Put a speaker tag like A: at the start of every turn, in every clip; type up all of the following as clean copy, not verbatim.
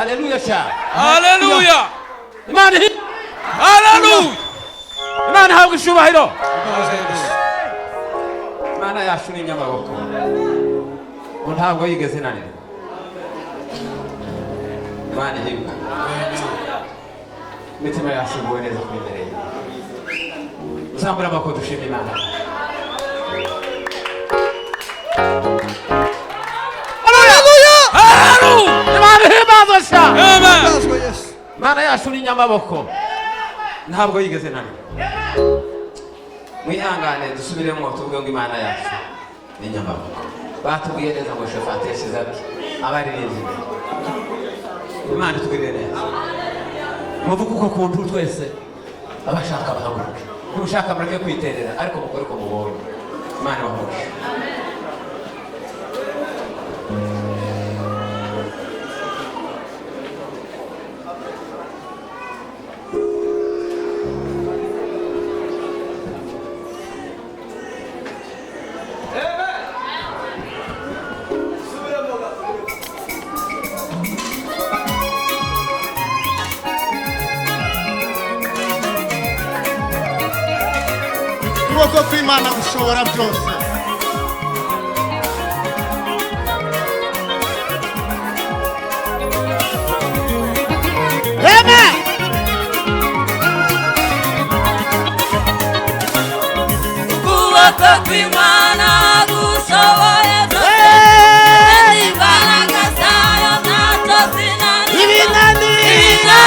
A: Haleluya cha.
B: Haleluya.
A: Imana
B: Haleluya.
A: Imana habwa ishubahiro. Imana yacu ni nyamaboko. Ntabwo yigeze nanira. Imana yibuka. Mitima yacu neza kwimereye. Uzambura amako dushima Imana.
B: Haleluya. Haleluya.
A: Imana hibazo cha.
B: Amen.
A: Imana yacu ni nyamaboko. Ntabwo yigeze nanira. Mwihangane dusubiremo tuvuge ngo Imana yacu ni nyamaboko. Batubwiye neza ngo Shafati yashize abaririmbyi. Imana tugirire neza. Muvuga uko kuntu twese abashaka bahaguruke. Ushaka mureke kwiterera ariko mukore ko mubonye. Imana bahuje.
C: Ukuboko kw'Imana gushobora byose. Amen.
B: Ukuboko kw'Imana gushoboye byose. Imbaraga zayo ntacyo zinanira.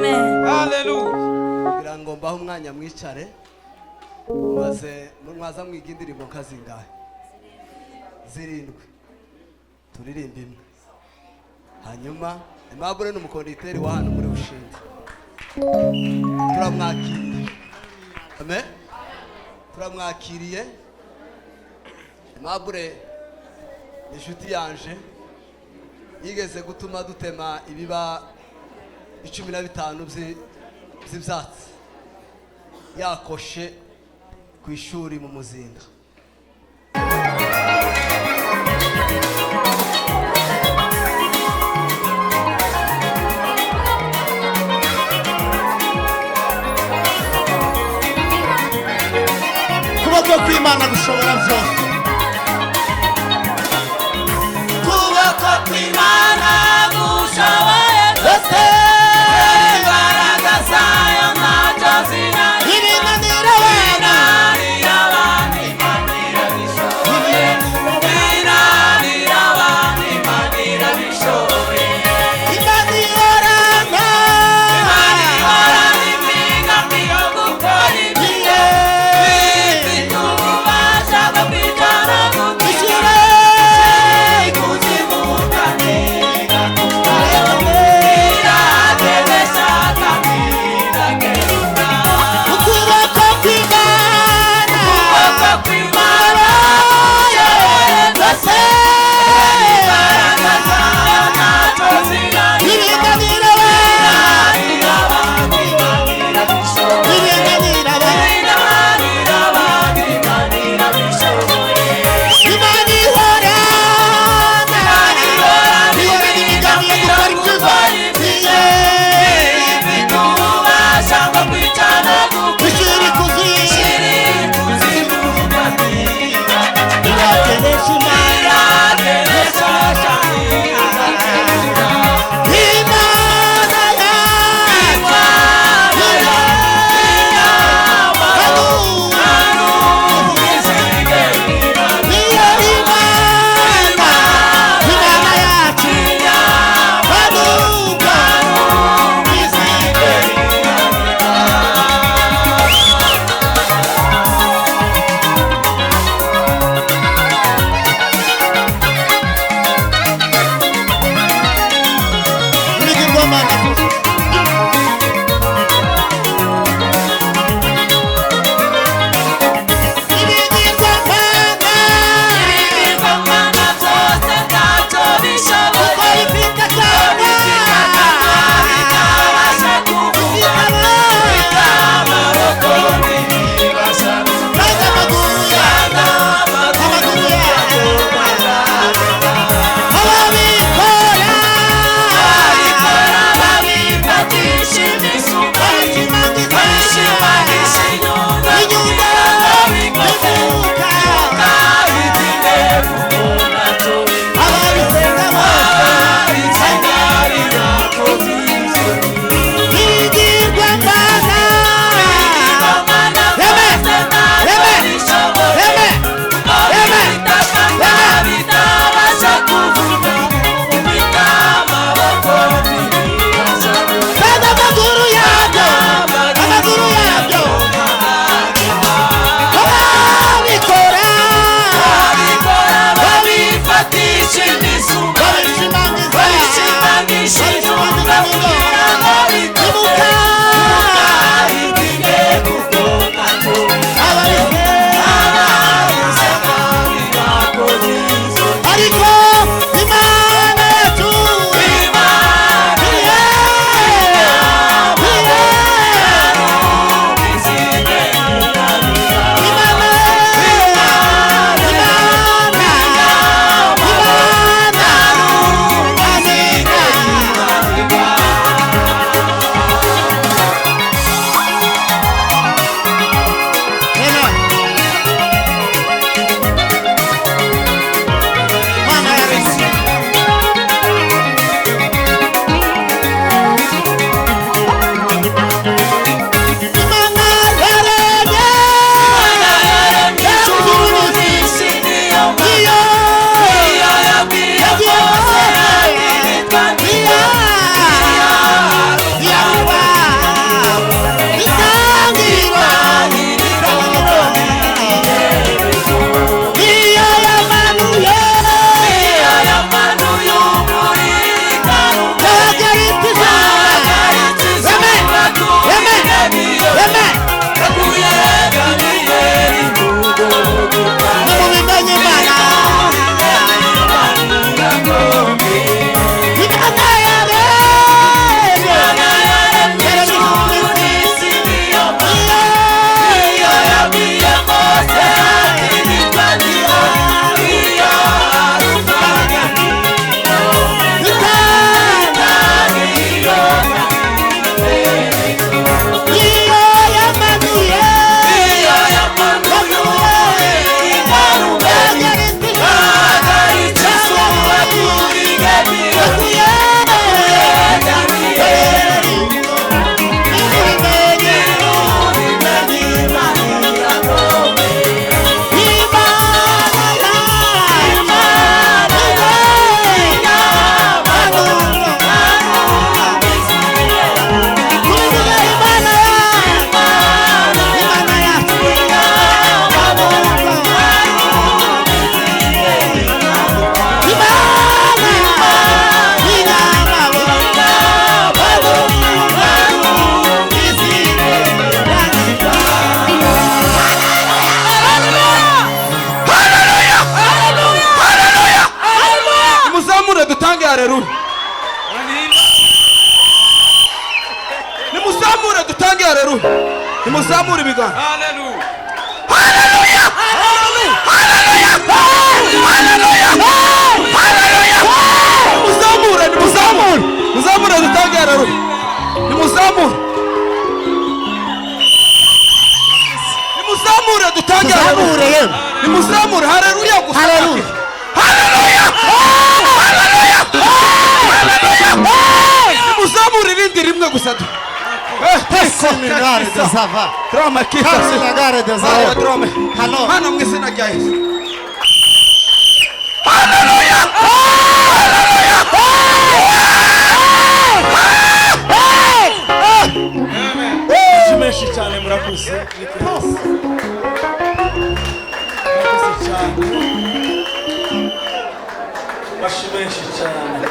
B: Amen.
A: Hallelujah.
C: kugira ngo mbahe umwanya mwicare maze mwaza mwiga indirimbo kazingahe zirindwi turirimba imwe hanyuma Aimable ni umukonditeri wa hano muri Bushinge turamwakiriye amen turamwakiriye Aimable inshuti yanje yigeze gutuma dutema ibiba 15 by'ibyatsi yakoshe ku ishuri mu Muzinga kuboko kw'Imana gushobora byose
B: Kuboko kw'Imana gushoboye byose imbaraga zayo ntacyo zinanira
C: ibinanira
B: abantu Imana irabishoboye binanira abantu Imana irabishoboye
C: Imana ihorana
B: Imana ihorana imigambi yo gukora ibyiza ifite ububasha bwo kwicara gukira ikuzimu kaniga iragereza kaniga keruka
C: ukuboko kw'Imana
B: ukuboko kw'Imana
C: byose
B: imbaraga zayo ntacyo zinanira
C: ibinanira
B: abantu Imana irabishoboye
C: ibinanira
B: binanira abantu Imana irabishoboye
C: Imana ihorana ihorana imigambi yo gukora ibyiza
B: ifite ububasha bwo kwicara
C: ishuri kuzimu irageresha Imana
B: Ababikora
C: dutange haleluya nimuzamure ibiganza
A: Hallelujah. Muzamure
C: dutange haleluya nimuzamure dutange haleluya nimuzamure haleluya gusa haleluya nimuzamure irindi rimwe gusa
D: Seminare de Zava.
C: drama kita
D: Seminare de Zava.
C: drama
D: Hano.
C: hano mu izina rya Yesu
D: Menshi cyane murakoze. Murakoze cyane. Menshi cyane.